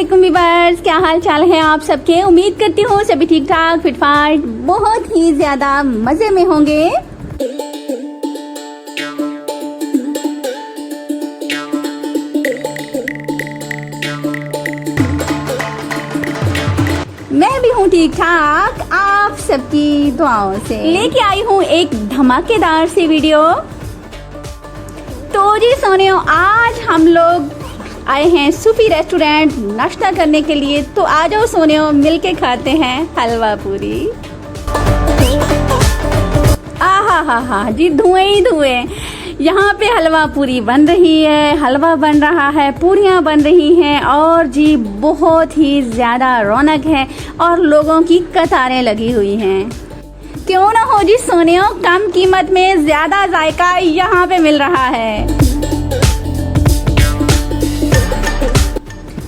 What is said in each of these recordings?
वालेकुम व्यूअर्स, क्या हाल चाल है आप सबके। उम्मीद करती हूँ सभी ठीक ठाक फिटफाट बहुत ही ज्यादा मजे में होंगे। मैं भी हूँ ठीक ठाक आप सबकी दुआओं से। लेके आई हूँ एक धमाकेदार सी वीडियो। तो जी सोनियो, आज हम लोग आए हैं सूफी रेस्टोरेंट नाश्ता करने के लिए। तो आ जाओ सोनियो, मिलके खाते हैं हलवा पूरी। हा जी, धुएं ही धुएं। यहाँ पे हलवा पूरी बन रही है, हलवा बन रहा है, पूरियाँ बन रही हैं और जी बहुत ही ज़्यादा रौनक है और लोगों की कतारें लगी हुई हैं। क्यों ना हो जी सोनियो, कम कीमत में ज़्यादा जायका यहाँ पे मिल रहा है।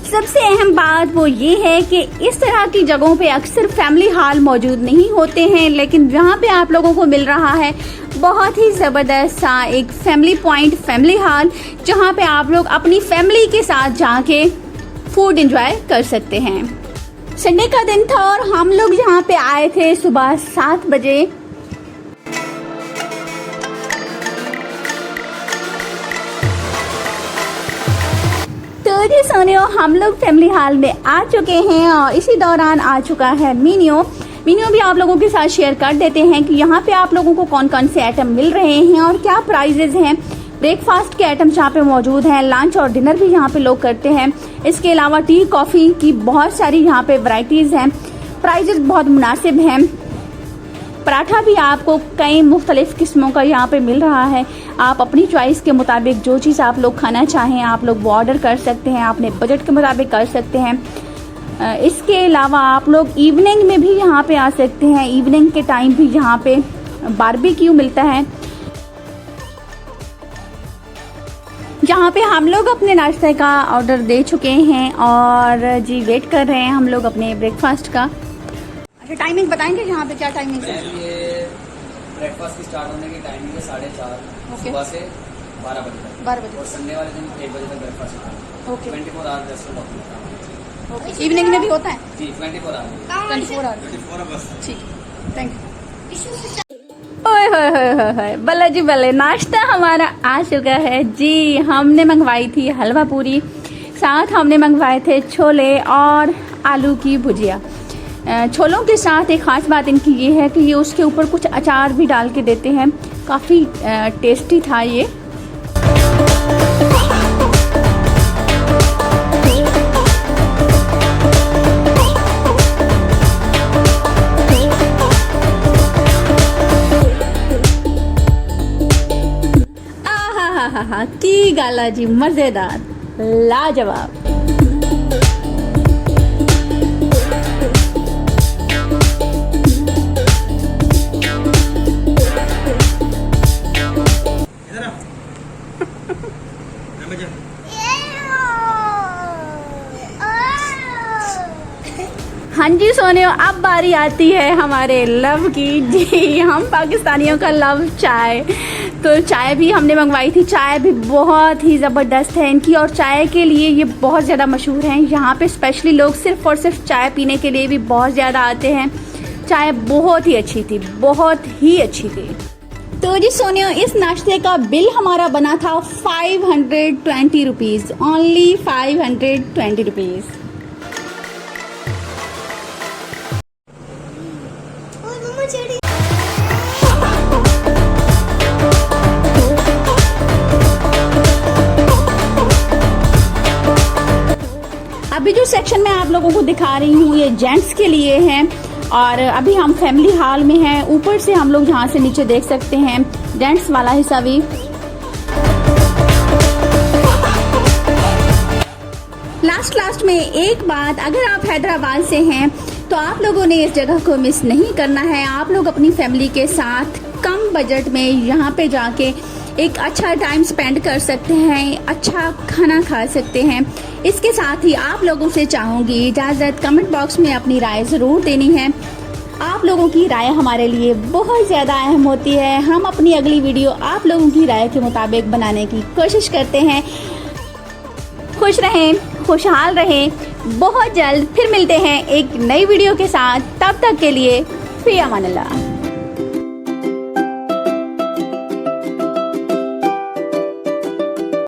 सबसे अहम बात वो ये है कि इस तरह की जगहों पे अक्सर फैमिली हॉल मौजूद नहीं होते हैं, लेकिन यहाँ पे आप लोगों को मिल रहा है बहुत ही ज़बरदस्त सा एक फैमिली पॉइंट फैमिली हॉल, जहाँ पे आप लोग अपनी फैमिली के साथ जाके फूड एंजॉय कर सकते हैं। संडे का दिन था और हम लोग यहाँ पे आए थे सुबह 7 बजे। तो जी सोनियो, हम लोग फैमिली हॉल में आ चुके हैं और इसी दौरान आ चुका है मीन्यू भी आप लोगों के साथ शेयर कर देते हैं कि यहाँ पे आप लोगों को कौन कौन से आइटम मिल रहे हैं और क्या प्राइजेज हैं। ब्रेकफास्ट के आइटम्स यहाँ पे मौजूद हैं, लंच और डिनर भी यहाँ पे लोग करते हैं। इसके अलावा टी कॉफ़ी की बहुत सारी यहाँ पे वैरायटीज़ हैं, प्राइजेज बहुत मुनासिब हैं। पराठा भी आपको कई मुख्तलिफ किस्मों का यहाँ पे मिल रहा है। आप अपनी चॉइस के मुताबिक जो चीज़ आप लोग खाना चाहें आप लोग वो ऑर्डर कर सकते हैं, अपने बजट के मुताबिक कर सकते हैं। इसके अलावा आप लोग इवनिंग में भी यहाँ पे आ सकते हैं। इवनिंग के टाइम भी यहाँ पे बारबेक्यू मिलता है, जहाँ पे हम लोग अपने नाश्ते का ऑर्डर दे चुके हैं और जी वेट कर रहे हैं हम लोग अपने ब्रेकफास्ट का। अच्छा, टाइमिंग बताएंगे यहाँ पे क्या टाइमिंग है? ये ब्रेकफास्ट की स्टार्ट होने की टाइमिंग है 4:30 सुबह से 12 बजे तक। 12 बजे और संडे वाले दिन 1 बजे तक ब्रेकफास्ट होता है। ओके। 24 आवर रेस्टोरेंट होता है। ओके, इवनिंग में भी होता है? जी 24 आवर। 24 आवर। ठीक, थैंक यू। ओए होए बल्ले जी बल्ले, नाश्ता हमारा आ चुका है जी। हमने मंगवाई थी हलवा पूरी, साथ हमने मंगवाए थे छोले और आलू की भुजिया। छोलों के साथ एक ख़ास बात इनकी ये है कि ये उसके ऊपर कुछ अचार भी डाल के देते हैं, काफ़ी टेस्टी था ये। आहा की गाला जी, मज़ेदार, लाजवाब। हाँ जी सोनियो, अब बारी आती है हमारे लव की जी। हम पाकिस्तानियों का लव चाय, तो चाय भी हमने मंगवाई थी। चाय भी बहुत ही ज़बरदस्त है इनकी और चाय के लिए ये बहुत ज़्यादा मशहूर हैं। यहाँ पे स्पेशली लोग सिर्फ़ और सिर्फ चाय पीने के लिए भी बहुत ज़्यादा आते हैं। चाय बहुत ही अच्छी थी, बहुत ही अच्छी थी। तो जी सोनियो, इस नाश्ते का बिल हमारा बना था 520 रुपीज़, ओनली 520 रुपीज़। अभी जो सेक्शन में आप लोगों को दिखा रही हूँ ये जेंट्स के लिए हैं और अभी हम फैमिली हॉल में हैं। ऊपर से हम लोग यहाँ से नीचे देख सकते हैं जेंट्स वाला हिस्सा भी। लास्ट में एक बात, अगर आप हैदराबाद से हैं तो आप लोगों ने इस जगह को मिस नहीं करना है। आप लोग अपनी फैमिली के साथ कम बजट में यहाँ पे जाके एक अच्छा टाइम स्पेंड कर सकते हैं, अच्छा खाना खा सकते हैं। इसके साथ ही आप लोगों से चाहूँगी इजाज़त, कमेंट बॉक्स में अपनी राय ज़रूर देनी है। आप लोगों की राय हमारे लिए बहुत ज़्यादा अहम होती है। हम अपनी अगली वीडियो आप लोगों की राय के मुताबिक बनाने की कोशिश करते हैं। खुश रहें, खुशहाल रहें, बहुत जल्द फिर मिलते हैं एक नई वीडियो के साथ। तब तक के लिए फी अमान अल्लाह।